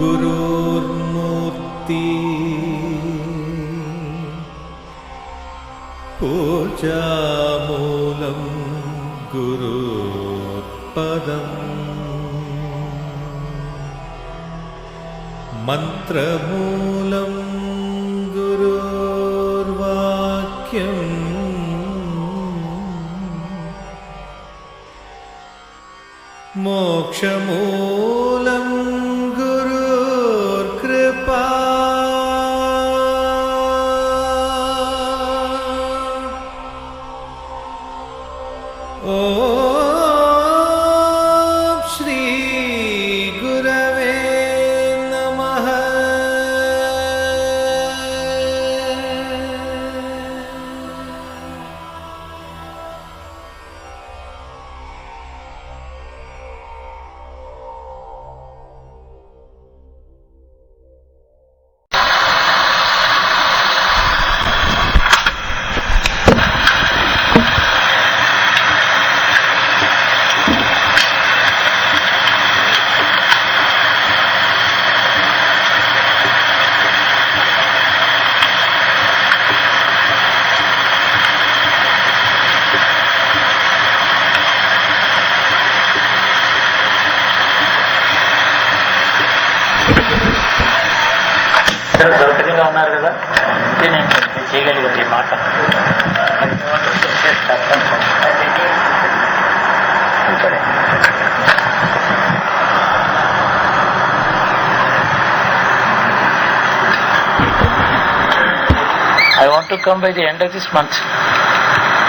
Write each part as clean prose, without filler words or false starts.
गुरुर्मूर्ति पूजामूलं गुरुपदम् मन्त्रमूलं गुरुर्वाक्यम् मोक्षमूलं गुरुर्कृपा ॐ श्री गुरवे नमः। సౌకర్యంగా ఉన్నారు కదా, నేను చేయగలిగాను ఈ మాట. I want to come by the end of this month,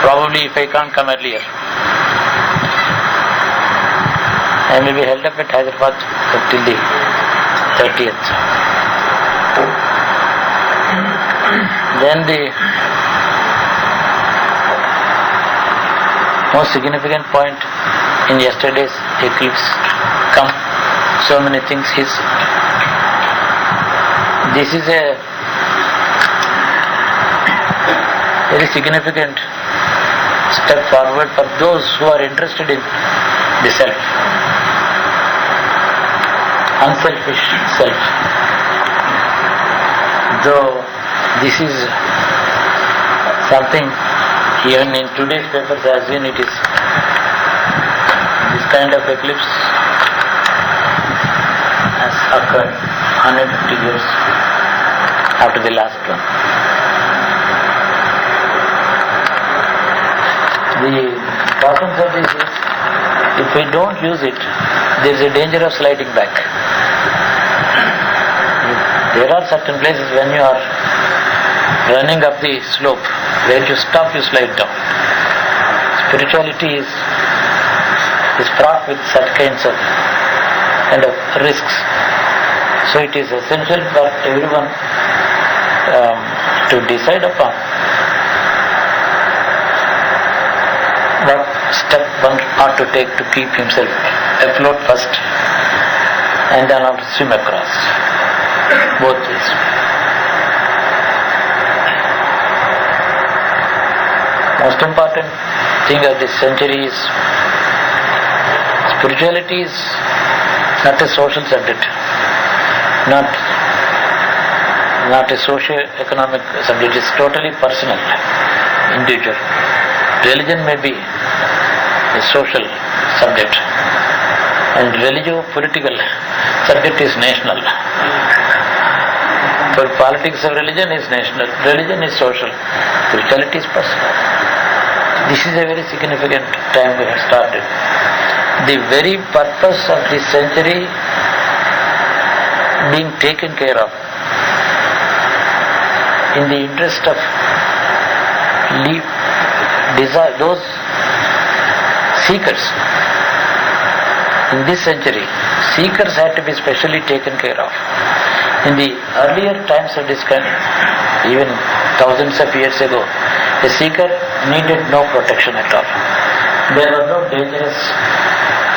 probably if I can't come earlier. I may be held up at Hyderabad till the 30th. Then the most significant point in yesterday's eclipse come so many things is this is a very significant step forward for those who are interested in the self, unselfish self. Though this is something even in today's papers as in it is this kind of eclipse has occurred 150 years after the last one. The importance of this is if we don't use it, there is a danger of sliding back. There are certain places when you are running up the slope, where you stop, you slide down. Spirituality is fraught with such kinds of risks. So it is essential for everyone to decide upon what step one ought to take to keep himself afloat first, and then ought to swim across. Both ways. Most important thing of this century is spirituality is not a social subject, not a socio-economic subject. It's totally personal, individual. Religion may be a social subject, and religio-political subject is national. For politics of religion is national, religion is social, spirituality is personal. This is a very significant time we have started. The very purpose of this century being taken care of in the interest of desire, those seekers in this century, seekers had to be specially taken care of. In the earlier times of this country, even thousands of years ago, a seeker needed no protection at all. There were no dangerous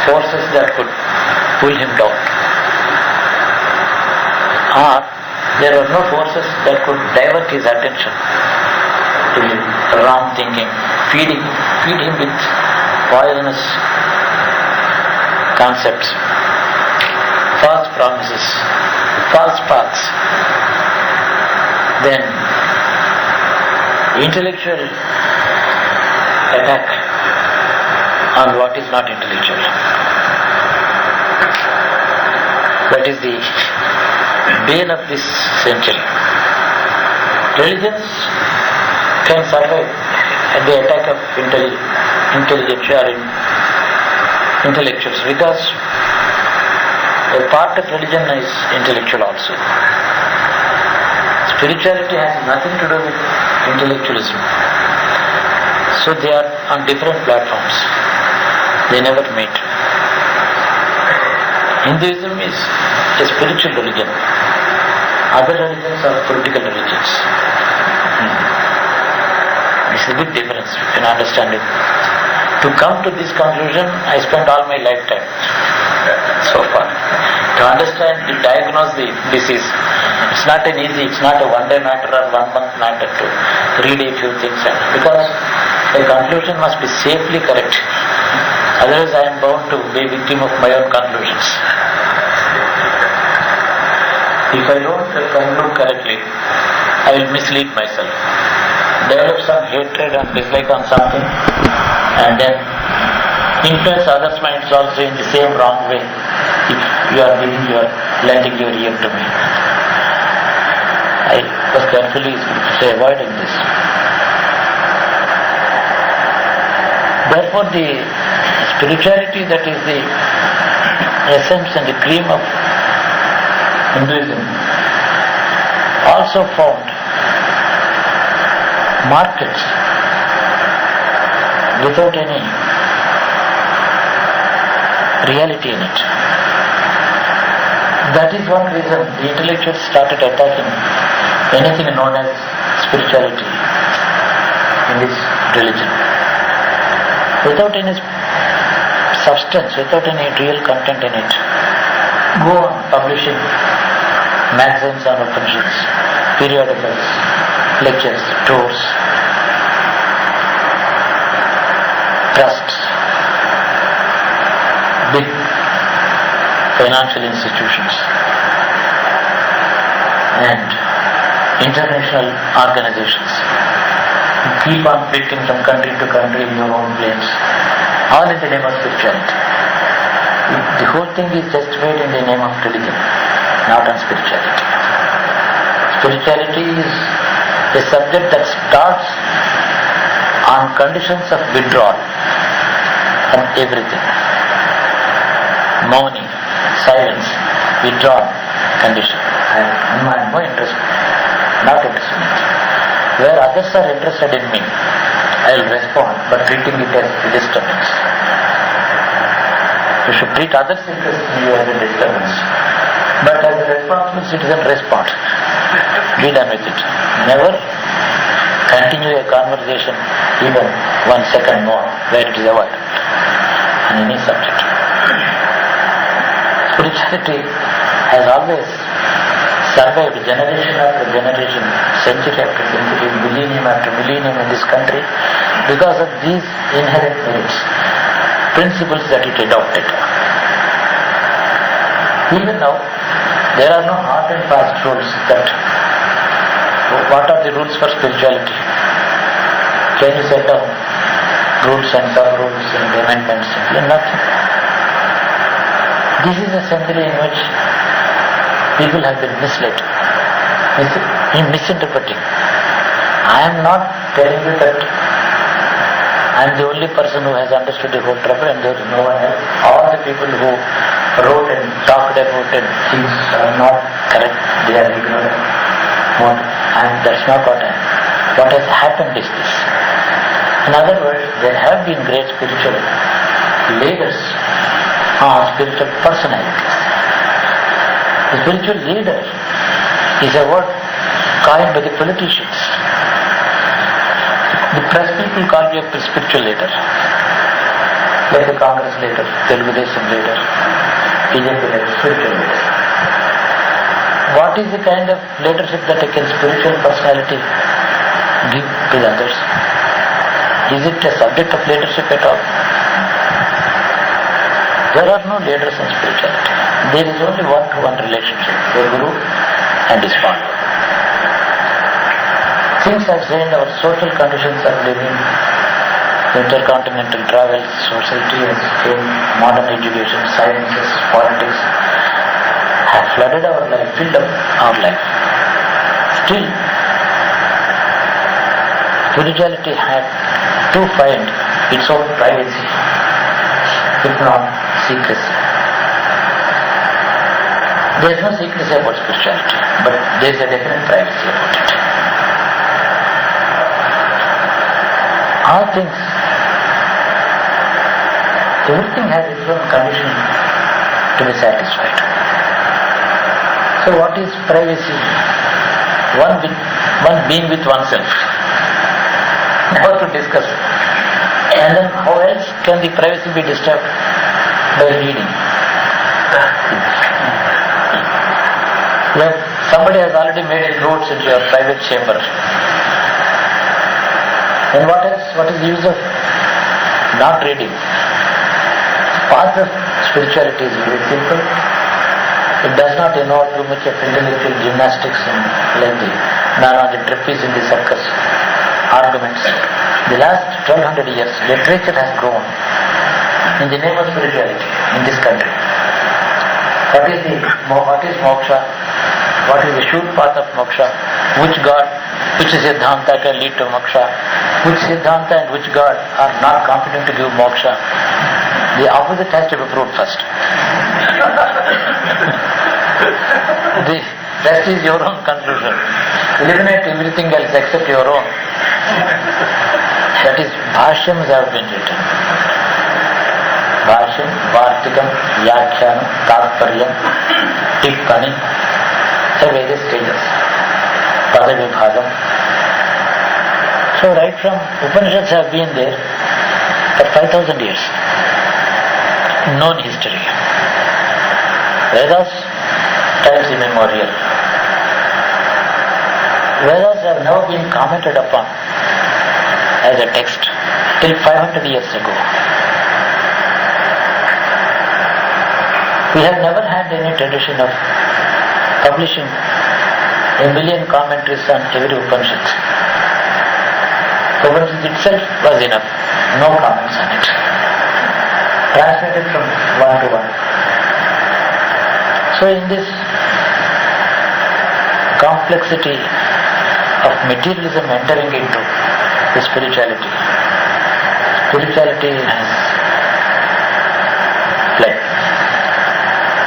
forces that could pull him down. Or there were no forces that could divert his attention to wrong thinking, feed him with poisonous concepts, false promises, false paths, then intellectual attack on what is not intellectual. That is the bane of this century. Religions can survive at the attack of intellectuals because a part of religion is intellectual also. Spirituality has nothing to do with intellectualism. So they are on different platforms. They never meet. Hinduism is a spiritual religion. Other religions are political religions. It's a big difference, you can understand it. To come to this conclusion, I spent all my lifetime so far. To understand, to diagnose the disease, it's not it's not a one-day matter or 1 month matter to read a few things. Because the conclusion must be safely correct. Otherwise I am bound to be victim of my own conclusions. If I don't conclude correctly, I will mislead myself. Develop some hatred and dislike on something and then influence others' minds also in the same wrong way if you are lending your ear to me. I was carefully avoiding this. Therefore the spirituality that is the essence and the cream of Hinduism also found markets without any reality in it. That is one reason the intellectuals started attacking anything known as spirituality in this religion. Without any substance, without any real content in it. Go on publishing magazines on Upanishads, periodicals, lectures, tours, trusts, big financial institutions and international organizations. Keep on fleeting from country to country in your own planes, all in the name of spirituality. The whole thing is justified in the name of religion, not on spirituality. Spirituality is a subject that starts on conditions of withdrawal from everything. Mourning, silence, withdrawal condition. I have no interest, not interested in it. Where others are interested in me, I will respond, but treating it as a disturbance. You should treat others' interest in you as a disturbance. But as a responsible citizen, respond. Be done with it. Never continue a conversation even 1 second more where it is avoided on any subject. Spirituality has always survived generation after generation, century after century, millennium after millennium in this country because of these inherent merits, principles that it adopted. Even now, there are no hard and fast rules that what are the rules for spirituality? Can you set down rules and sub-rules and amendments? Nothing. This is a century in which people have been misled, misinterpreting. I am not telling you that I am the only person who has understood the whole trouble and there is no one else. All the people who wrote and talked about it, things are not correct, they are ignorant. And that's not what has happened is this. In other words, there have been great spiritual leaders, spiritual personalities. The spiritual leader is a word coined by the politicians. The press people call you a spiritual leader, like the Congress leader, Telugu leader, BJP leader, spiritual leader. What is the kind of leadership that a spiritual personality give to the others? Is it a subject of leadership at all? There are no leaders in spirituality. There is only one-to-one relationship. Your Guru and is followed. Things have changed, our social conditions of living, intercontinental travel, society has changed, modern education, sciences, politics have flooded our life, filled up our life. Still, spirituality had to find its own privacy, if not secrecy. There is no secrecy about spirituality, but there is a definite privacy about it. All things, everything has its own condition to be satisfied. So what is privacy? One being with oneself. Never to discuss. And then how else can the privacy be disturbed? By reading. Somebody has already made inroads into your private chamber. Then what else? What is the use of not reading? Path of spirituality is very simple. It does not involve too much of intellectual gymnastics and lengthy, none of the trapeze in the circus arguments. The last 1200 years, literature has grown in the name of spirituality in this country. What is moksha? What is the sure path of moksha? Which God, which Siddhanta can lead to moksha? Which Siddhanta and which God are not competent to give moksha? The opposite has to be proved first. The rest is your own conclusion. Eliminate everything else except your own. That is, bhashyams have been written. Bhashyam, Vartikam, Vyakhyana, Tatparyam, Tippani, the various stages. Padavibhagam. So right from Upanishads have been there for 5,000 years. Known history. Vedas, times immemorial. Vedas have never been commented upon as a text till 500 years ago. We have never had any tradition of publishing a million commentaries on every Upanishad. Upanishad itself was enough, no comments on it. Translated from one to one. So in this complexity of materialism entering into the spirituality has fled.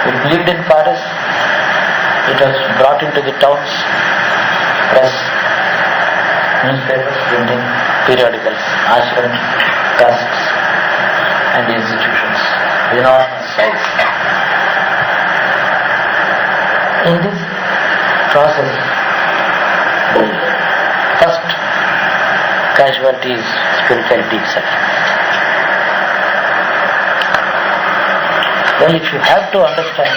It lived in forests, it was brought into the towns, press, newspapers, printing, periodicals, ashrams, castes, and institutions, enormous size. In this process, the first casualty is spirituality itself. Well, if you have to understand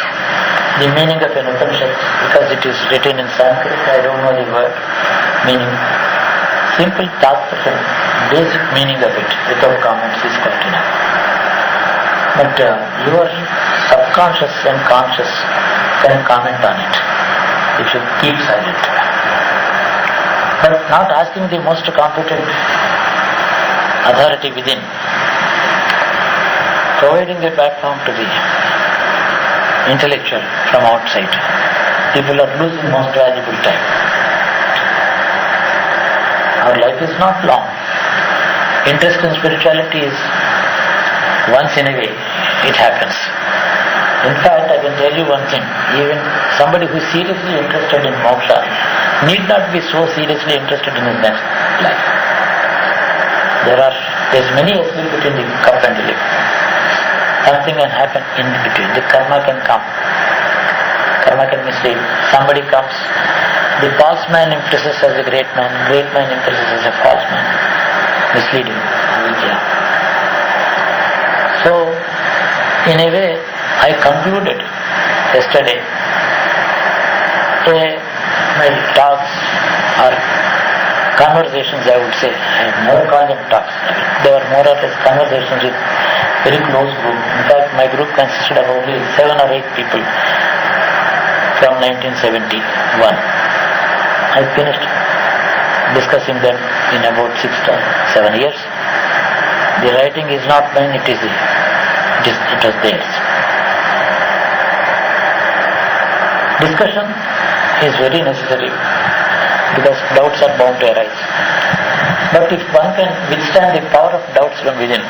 the meaning of an Upanishad, because it is written in Sanskrit, I don't know the word meaning, simple tathparya, basic meaning of it, without comments is quite enough. But your subconscious and conscious can comment on it if you keep silent. But not asking the most competent authority within, providing a platform to the intellectual from outside, people are losing most valuable time. Our life is not long. Interest in spirituality is once in a way, it happens. In fact, I can tell you one thing, even somebody who is seriously interested in moksha need not be so seriously interested in his next life. There is many escape between the cup and the lip. Something can happen in between. The karma can come. Karma can mislead. Somebody comes. The false man impresses as a great man impresses as a false man. Misleading. Avidya. So, in a way, I concluded yesterday my talks or conversations, I would say. I never call them talks. They were more or less conversations with very close group. In fact, my group consisted of only 7 or 8 people. from 1971. I finished discussing them in about 6 to 7 years. The writing is not mine, it was theirs. Discussion is very necessary because doubts are bound to arise. But if one can withstand the power of doubts from within,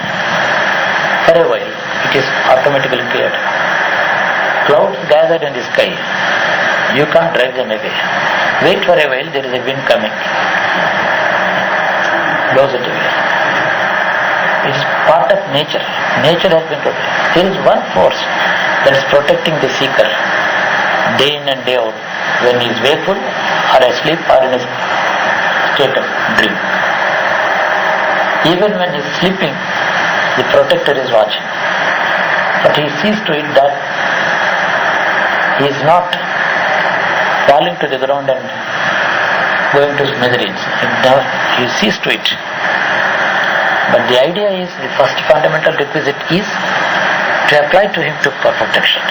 for a while it is automatically cleared. Clouds gathered in the sky, you can't drive them away. Wait for a while, there is a wind coming. Blows it away. It is part of nature. Nature has been protected. There is one force that is protecting the seeker day in and day out when he is wakeful or asleep or in a state of dream. Even when he is sleeping, the protector is watching. But he sees to it that he is not falling to the ground and going to smithereens. He sees to it. But the idea is, the first fundamental requisite is to apply to him for protection.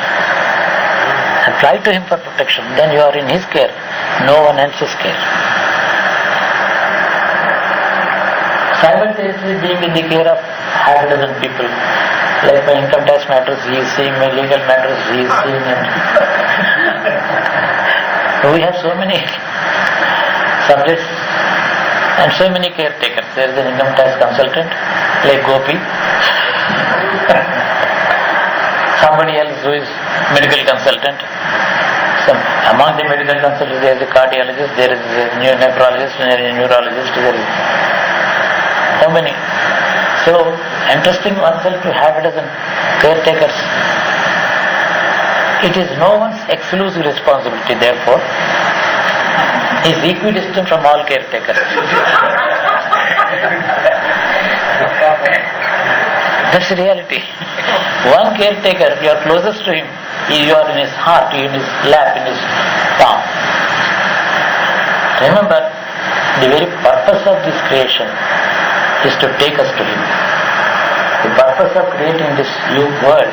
Apply to him for protection, then you are in his care, no one else's care. Simultaneously being in the care of half a dozen people, like my income tax matters, he is seeing my legal matters, he is seeing it. We have so many subjects and so many caretakers. There is an income tax consultant, like Gopi. Somebody else who is medical consultant. Among the medical consultants there is a cardiologist, there is a nephrologist, there is a neurologist, there is so many. So, entrusting oneself to half a dozen caretakers, it is no one's exclusive responsibility, therefore, is equidistant from all caretakers. That's the reality. One caretaker, you are closest to him, you are in his heart, you are in his lap, in his palm. Remember, the very purpose of this creation is to take us to him. The purpose of creating this new world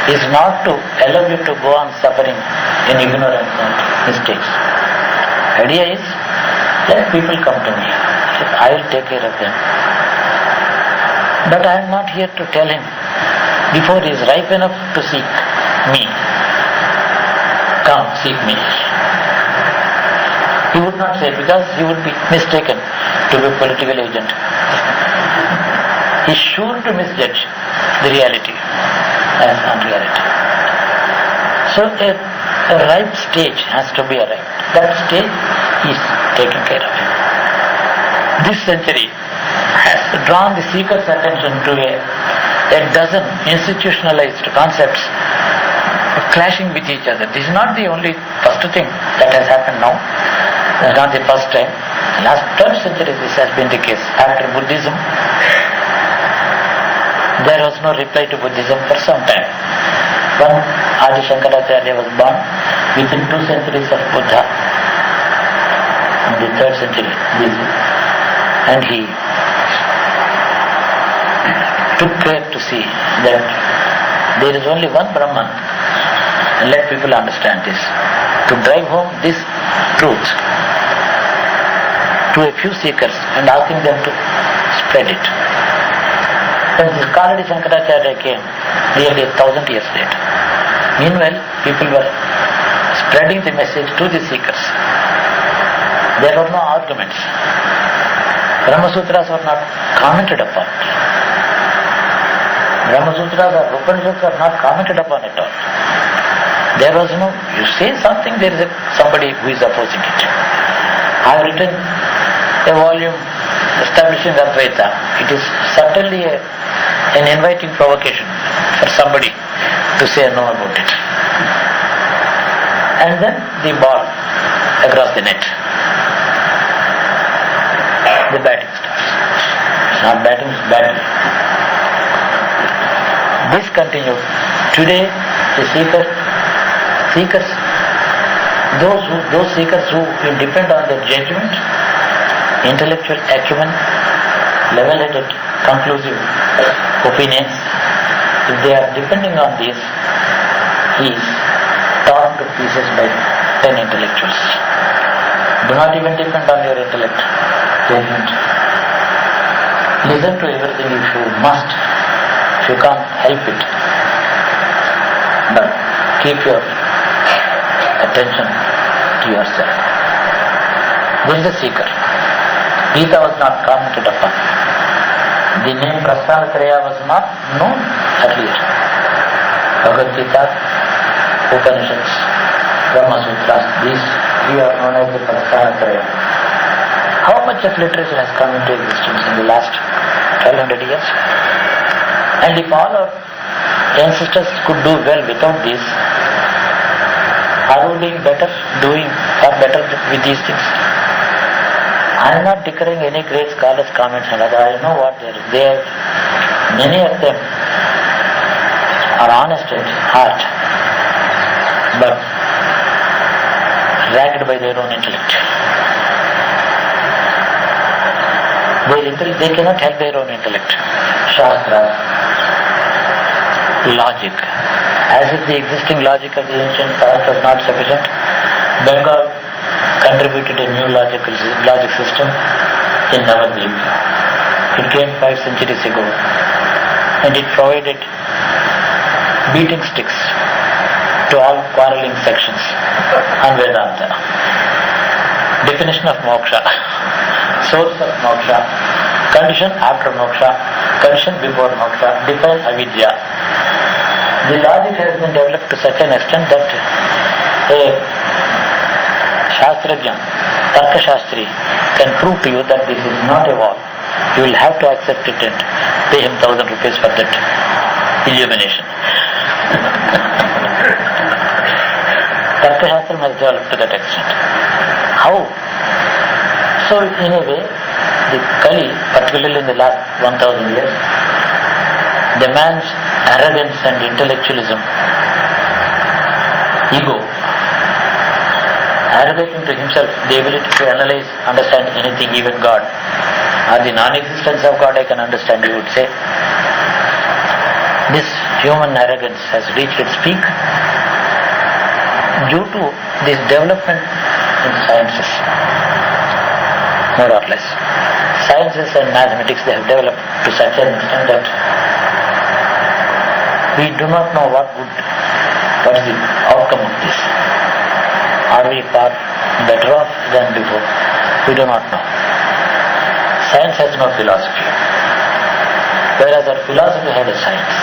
is not to allow you to go on suffering in ignorance and mistakes. The idea is, let people come to me. I will take care of them. But I am not here to tell him, before he is ripe enough to seek me, come, seek me. He would not say, because he would be mistaken to be a political agent. He is sure to misjudge the reality as unreality. So a ripe stage has to be arrived. That stage is taken care of. This century has drawn the seeker's attention to a dozen institutionalized concepts clashing with each other. This is not the only first thing that has happened now. It is not the first time. In the last 12 centuries this has been the case. After Buddhism, there was no reply to Buddhism for some time. When Adi Shankaracharya was born, within 2 centuries of Buddha, in the 3rd century BC, and he took care to see that there is only one Brahman, and let people understand this, to drive home this truth to a few seekers and asking them to spread it. When this Adi Shankaracharya came, nearly 1,000 years later, meanwhile people were spreading the message to the seekers. There were no arguments. Brahma Sutras were not commented upon. Brahma Sutras or Upanishads are not commented upon at all. There was no, you say something, there is somebody who is opposing it. I have written a volume establishing Advaita. It is certainly an inviting provocation for somebody to say no about it. And then the ball across the net. The batting starts. It's not batting, it's batting. This continues. Today, the seekers, those seekers who will depend on their judgment, intellectual acumen, level-headed, conclusive opinions, if they are depending on this, he is torn to pieces by 10 intellectuals. Do not even depend on your intellect. Judgment. Listen to everything if you must, if you can't help it. But keep your attention to yourself. This is the seeker. Gita was not commented upon. The name Prasthanatraya was not known earlier. Bhagavad Gita, Upanishads, Brahma Sutras, these three are known as the Prasthanatraya. How much of literature has come into existence in the last 1200 years? And if all our ancestors could do well without these, are we doing better, doing far better with these things? I am not declaring any great scholars' comments and other. I know what they are. Many of them are honest at heart, but ragged by their own intellect. They cannot help their own intellect. Shastra, logic. As if the existing logic of the ancient past was not sufficient, Bengal contributed a new logic system in Navadvip. It came 5 centuries ago, and it provided beating sticks to all quarreling sections on Vedanta. Definition of moksha, source of moksha, condition after moksha, condition before moksha, define avidya. The logic has been developed to such an extent that a Shastrajna, Tarka Shastri can prove to you that this is not a wall. You will have to accept it and pay him 1,000 rupees for that illumination. Tarka Shastram has developed to that extent. How? So in a way, the Kali, particularly in the last 1,000 years, the man's arrogance and intellectualism, ego, arrogating to himself the ability to analyze, understand anything, even God, or the non-existence of God I can understand, you would say. This human arrogance has reached its peak due to this development in sciences, more or less. Sciences and mathematics, they have developed to such an extent that we do not know what is the outcome of this. Are we far better off than before? We do not know. Science has no philosophy, whereas our philosophy had a science.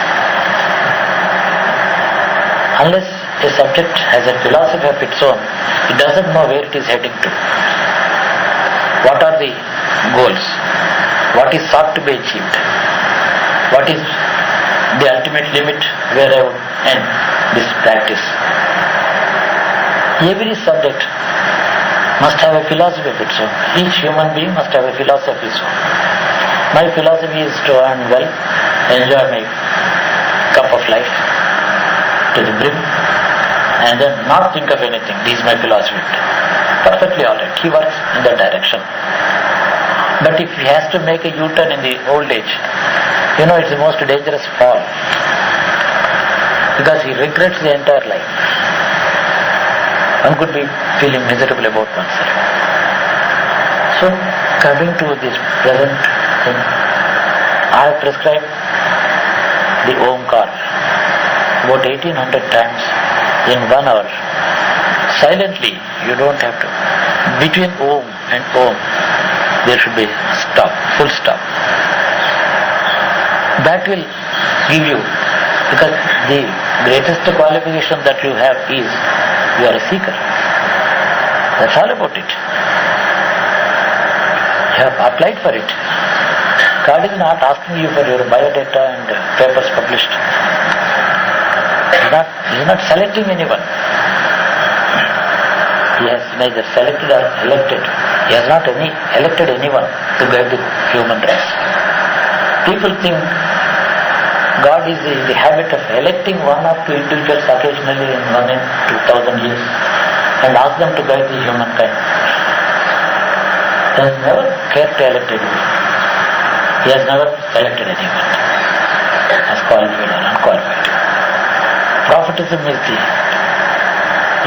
Unless a subject has a philosophy of its own, it doesn't know where it is heading to. What are the goals? What is sought to be achieved? What is the ultimate limit where I would end this practice? Every subject must have a philosophy of its own. Each human being must have a philosophy of his own. My philosophy is to earn well, enjoy my cup of life to the brim, and then not think of anything. This is my philosophy. Perfectly alright. He works in that direction. But if he has to make a U-turn in the old age, it's the most dangerous fall, because he regrets the entire life. One could be feeling miserable about oneself. So, coming to this present thing, I have prescribed the Omkar about 1800 times in 1 hour. Silently, you don't have to. Between Om and Om, there should be stop, full stop. That will give you, because the greatest qualification that you have is you are a seeker. That's all about it. You have applied for it. God is not asking you for your biodata and papers published. He is not selecting anyone. He has neither selected or elected. He has not elected anyone to guide the human race. People think God is in the habit of electing 1 or 2 individuals occasionally in 1 in 2,000 years and ask them to guide the humankind. He has never cared to elect anyone. He has never selected anyone as qualified or unqualified. Prophetism is the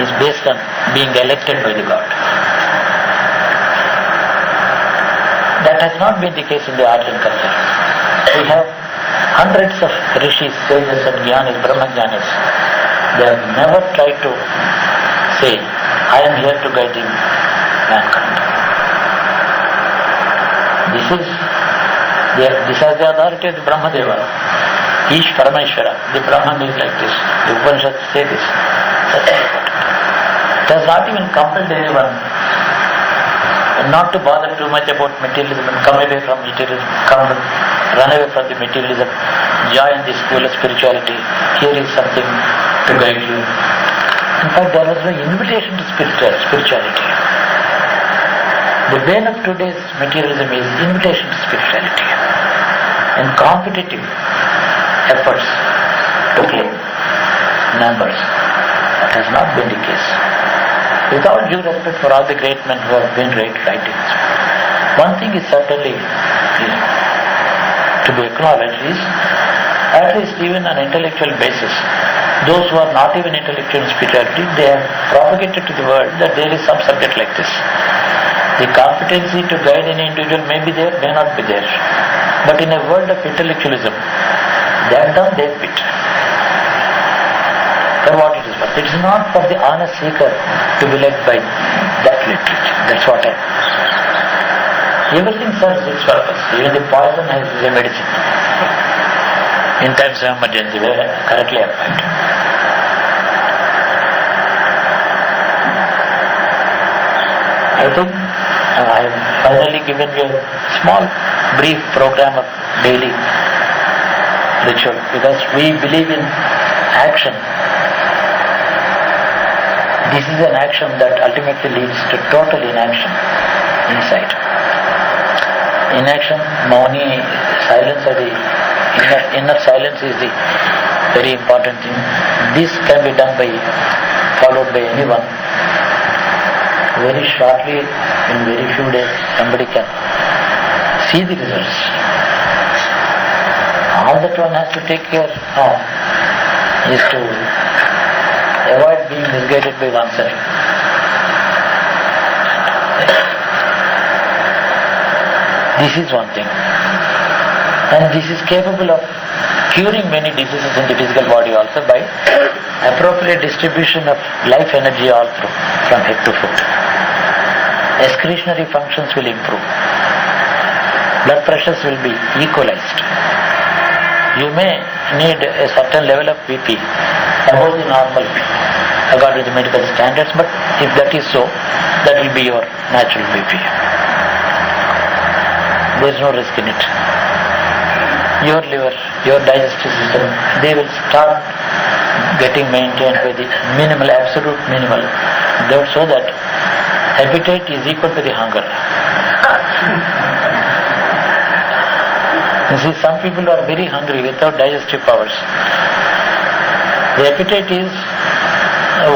is based on being elected by the God. That has not been the case in the Aryan culture. We have hundreds of rishis, sages and jnanis, brahmajnanis. They have never tried to say, I am here to guide mankind. This has the authority of the Brahmadeva. Ish Parameshwara. The Brahman is like this. The Upanishads say this. It has not even compelled anyone not to bother too much about materialism and come away from materialism, run away from the materialism, join the school of spirituality. Here is something to guide you. In fact, there was no invitation to spirituality. The bane of today's materialism is invitation to spirituality and competitive efforts to claim numbers. That has not been the case. With all due respect for all the great men who have been writing, one thing is certainly to be acknowledged is, at least even on an intellectual basis, those who are not even intellectual in spirituality, they have propagated to the world that there is some subject like this. The competency to guide an individual may be there, may not be there. But in a world of intellectualism, they have done their bit. For what it is worth. It is not for the honest seeker to be led by that literature. That's what I... Everything serves its purpose. Even the poison has a medicine. In times of emergency, where correctly applied. I think I have finally given you a small, brief program of daily ritual, because we believe in action. This is an action that ultimately leads to total inaction inside. Inaction, mauni, silence, or the inner silence is the very important thing. This can be done followed by anyone. Very shortly, in very few days, somebody can see the results. All that one has to take care of is to avoid being misguided by oneself. This is one thing. And this is capable of curing many diseases in the physical body also by appropriate distribution of life energy all through, from head to foot. Excretionary functions will improve. Blood pressures will be equalized. You may need a certain level of BP above the normal according to the medical standards, but if that is so, that will be your natural BP. There is no risk in it. Your liver, your digestive system, they will start getting maintained by the minimal, absolute minimal, so that appetite is equal to the hunger. You see, some people are very hungry without digestive powers. The appetite is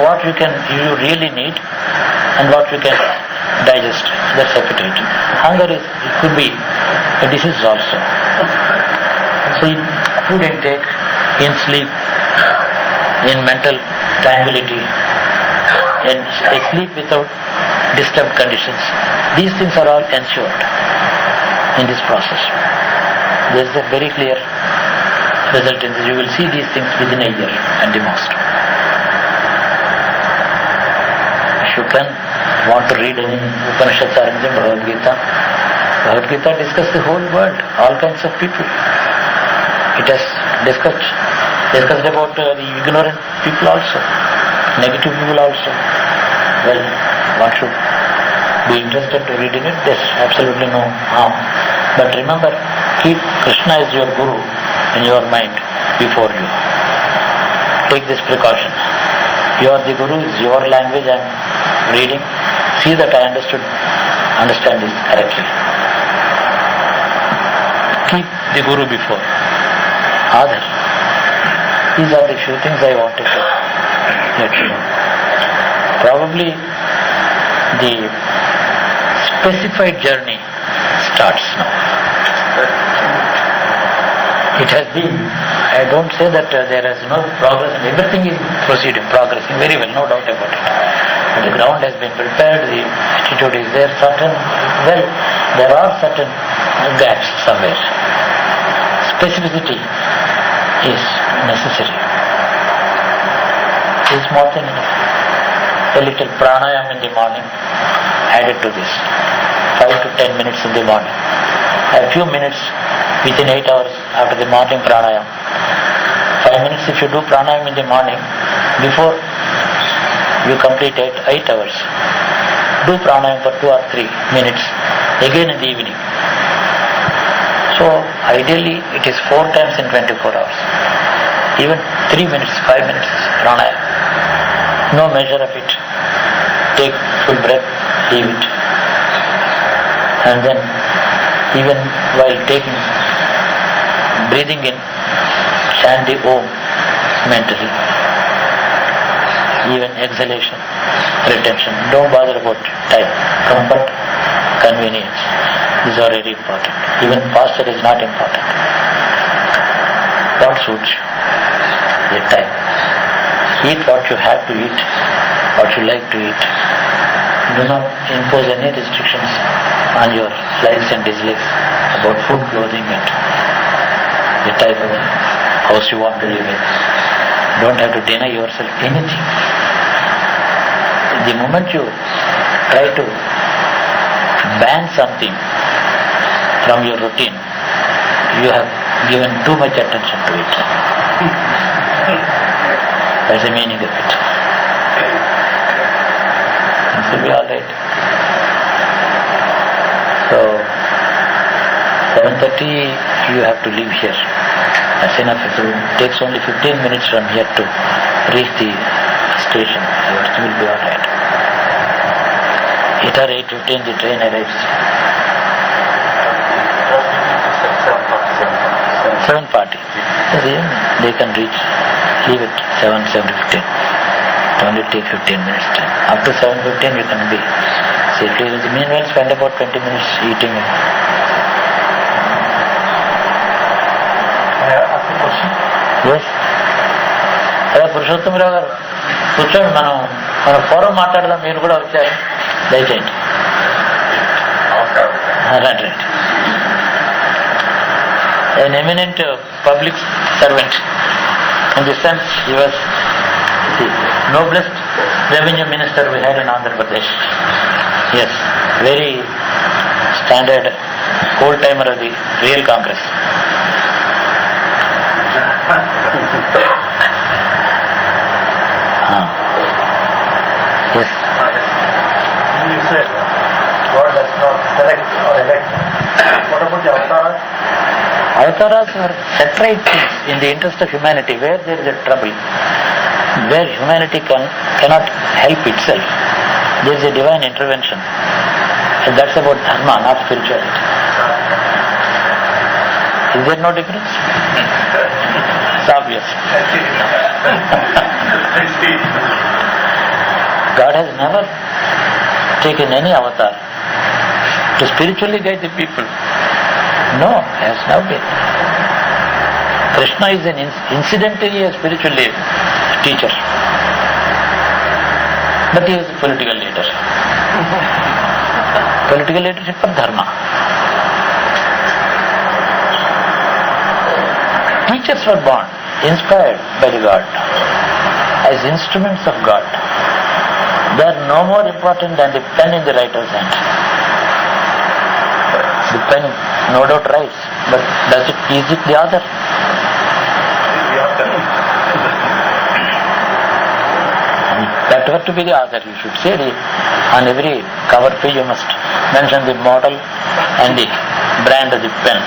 what you really need and what you can digest. That's appetite. Hunger could be a disease also. So in food intake, in sleep, in mental tranquility, in sleep without disturbed conditions, these things are all ensured in this process. There is a very clear result in this. You will see these things within a year at the most. If you want to read any Upanishads or anything, Bhagavad Gita discusses the whole world, all kinds of people. It has discussed about the ignorant people also, negative people also. Well, one should be interested to read in it. There's absolutely no harm. But remember, keep Krishna as your Guru in your mind before you. Take this precaution. You are the Guru, it's your language I am reading. See that I understand this correctly. Keep the Guru before. Other. These are the few things I wanted to let you know. Probably the specified journey starts now. It has been, I don't say that there is no progress, everything is proceeding, progressing. working very well, no doubt about it. But the ground has been prepared, the attitude is there, there are certain gaps somewhere. Specificity is necessary. Is more than enough. A little pranayam in the morning added to this. 5 to 10 minutes in the morning. A few minutes within 8 hours after the morning pranayam. 5 minutes if you do pranayam in the morning, before you complete 8 hours, do pranayam for 2 or 3 minutes again in the evening. So ideally it is 4 times in 24 hours. Even 3 minutes, 5 minutes pranayam. No measure of it. Take full breath, leave it. And then even while breathing in, chant the Om mentally. Even exhalation, retention. Don't bother about time. Comfort, convenience. These are very important. Even posture is not important. What suits you? The time. Eat what you have to eat, what you like to eat. Do not impose any restrictions on your likes and dislikes about food, clothing and the type of house you want to live in. Don't have to deny yourself anything. The moment you try to ban something from your routine, you have given too much attention to it. That's the meaning of it. It will be alright. So, 7:30 you have to leave here. That's enough. It takes only 15 minutes from here to reach the station. Everything will be alright. 8 or 8:15 the train arrives. 7:40. They can reach. Leave it 7:15. It only take 15 minutes time. Up to 7:15 you can be safely. Meanwhile spend about 20 minutes eating. Yes. అదే పురుషోత్తమరావు గారు కూర్చోండి, మనం forum మాట్లాడదాం. మీరు కూడా వచ్చారు, దయచేయండి. Right. An eminent public servant. In this sense, he was the noblest revenue minister we had in Andhra Pradesh. Yes, very standard old timer of the real Congress. Yes. You said God does not select or elect. What about the avatars? Avatars are separate things in the interest of humanity, where there is a trouble, where humanity cannot help itself. There is a divine intervention. And that's about dharma, not spirituality. Is there no difference? It's obvious. God has never taken any avatar to spiritually guide the people. No, has never been. Krishna is an incidentally a spiritual teacher, but he is a political leader. Political leadership for dharma. Teachers were born, inspired by the God, as instruments of God. They are no more important than the pen in the writer's hand. The pen no doubt writes, but is it the author? That were to be the author, you should say on every cover page you must mention the model and the brand of the pen.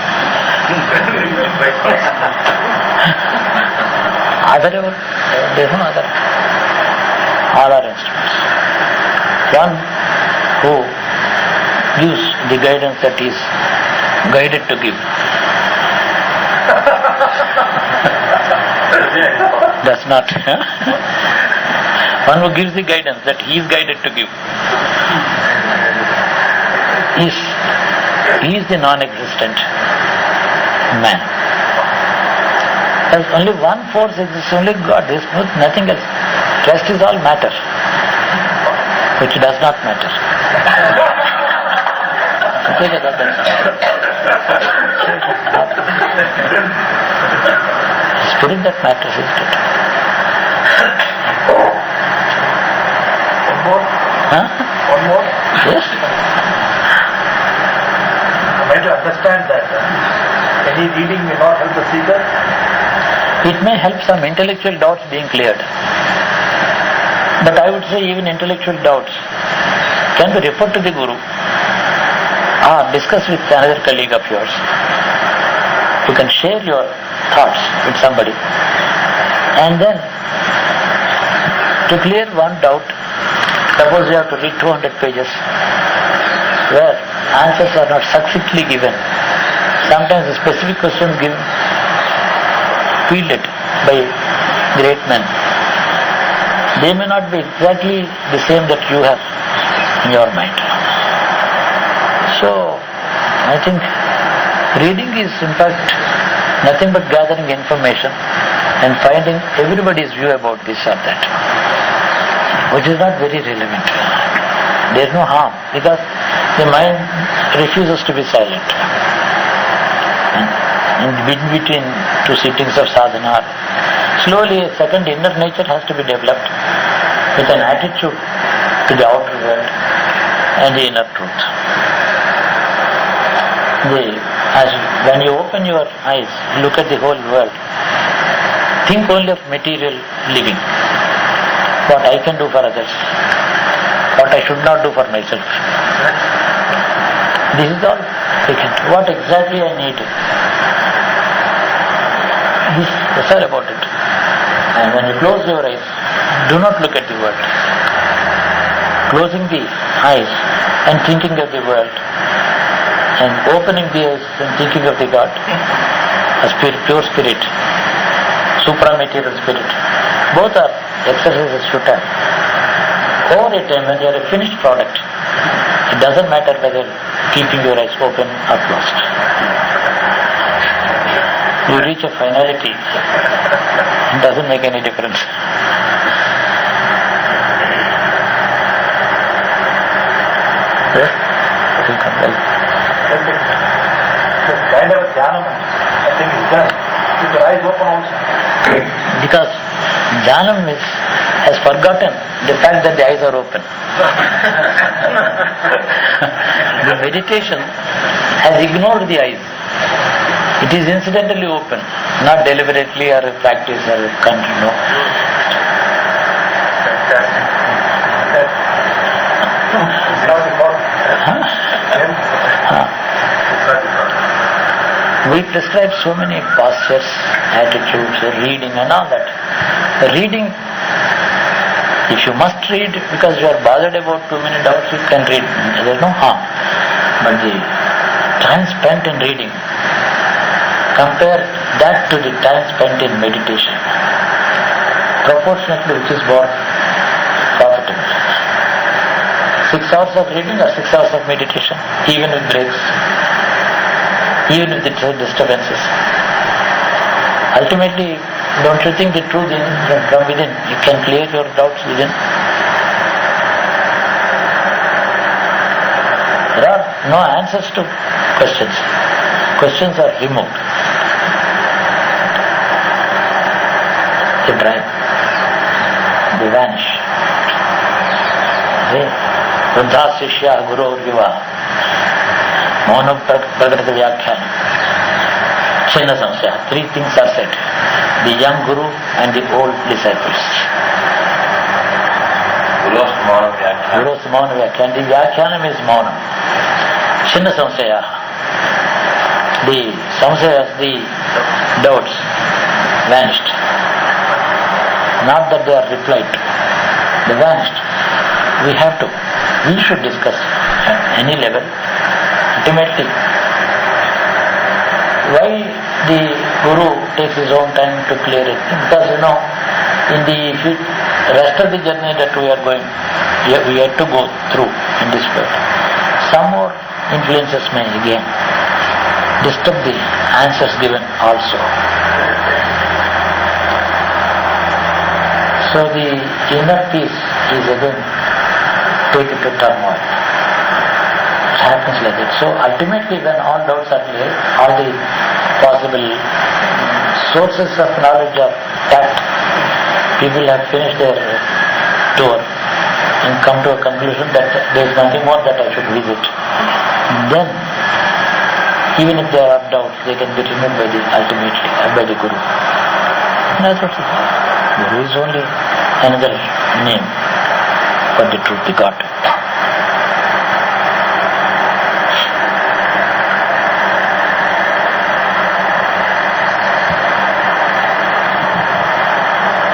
Other, there is no other. All are instruments. One who gives the guidance that is guided to give. Does not. One who gives the guidance that he is guided to give. He is the non-existent man. There's only one force exists, only God. There is nothing else. Rest is all matter, which does not matter. Spirit that matters, isn't it? One more? Huh? One more? Yes. I'm trying to understand that any reading may not help the seeker. It may help some intellectual doubts being cleared. But I would say even intellectual doubts can be referred to the Guru. Discuss with another colleague of yours. You can share your thoughts with somebody. And then, to clear one doubt, suppose you have to read 200 pages where answers are not succinctly given. Sometimes the specific questions given fielded by great men, they may not be exactly the same that you have in your mind. So, I think reading is in fact nothing but gathering information and finding everybody's view about this or that, which is not very relevant. There is no harm because the mind refuses to be silent. In between two sittings of sadhana, slowly a second inner nature has to be developed with an attitude to the outer world and the inner truth. When you open your eyes, look at the whole world, think only of material living, what I can do for others, what I should not do for myself. This is all taken. What exactly I need. That's all about it. And when you close your eyes, do not look at the world. Closing the eyes and thinking of the world, and opening the eyes and thinking of the God, a spirit, pure spirit, supramaterial spirit, both are exercises sutta. Over a time, when you are a finished product, it doesn't matter whether keeping your eyes open or closed. You reach a finality, it doesn't make any difference. Yes? This kind of a dhyana, I think is done with your eyes open also. Because Jnanam has forgotten the fact that the eyes are open. The meditation has ignored the eyes. It is incidentally open, not deliberately or a practice or a country, no. It's not important. We prescribe so many postures, attitudes, reading and all that. Reading, if you must read because you are bothered about too many doubts, you can read. There is no harm. But the time spent in reading, compare that to the time spent in meditation. Proportionately, which is more profitable. 6 hours of reading or 6 hours of meditation, even with breaks, even with the disturbances. Ultimately, don't you think the truth from within, you can clear your doubts within? There are no answers to questions. Questions are removed. They drive. They vanish. Vruddha Shishya Guru Yuva Maunam Pragrata Vyakhyanam Chinna Samsaya. 3 things are said. The young Guru and the old disciples. Guru's Maunam Vyakhyanam. The Vyakhyanam is Maunam. Chinna Samsaya. The Samsayas, the doubts, vanished. Not that they are replied. They vanished. We should discuss at any level. Ultimately, why the Guru takes his own time to clear it? Because in the rest of the journey that we are going, we have to go through in this world, some more influences may again disturb the answers given also. So the inner peace is again taken to turmoil. It happens like that. So ultimately when all doubts are clear, all the possible sources of knowledge are tapped, people have finished their tour and come to a conclusion that there is nothing more that I should visit. Then, even if there are doubts, they can be removed by the ultimately by the Guru. And that's what it is. Guru is only another name for the truth, the God.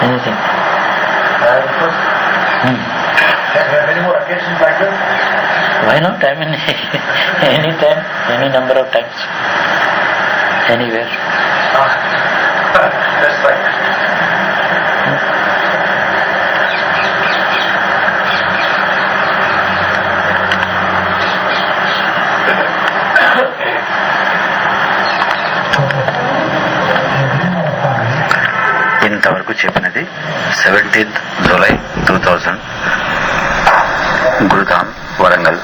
Anything? Can we have many more occasions like this? Why not? I mean, any time, any number of times, anywhere. That's right. ఇంతవరకు చెప్పినది 17th July 2000 గురుధామ్ Warangal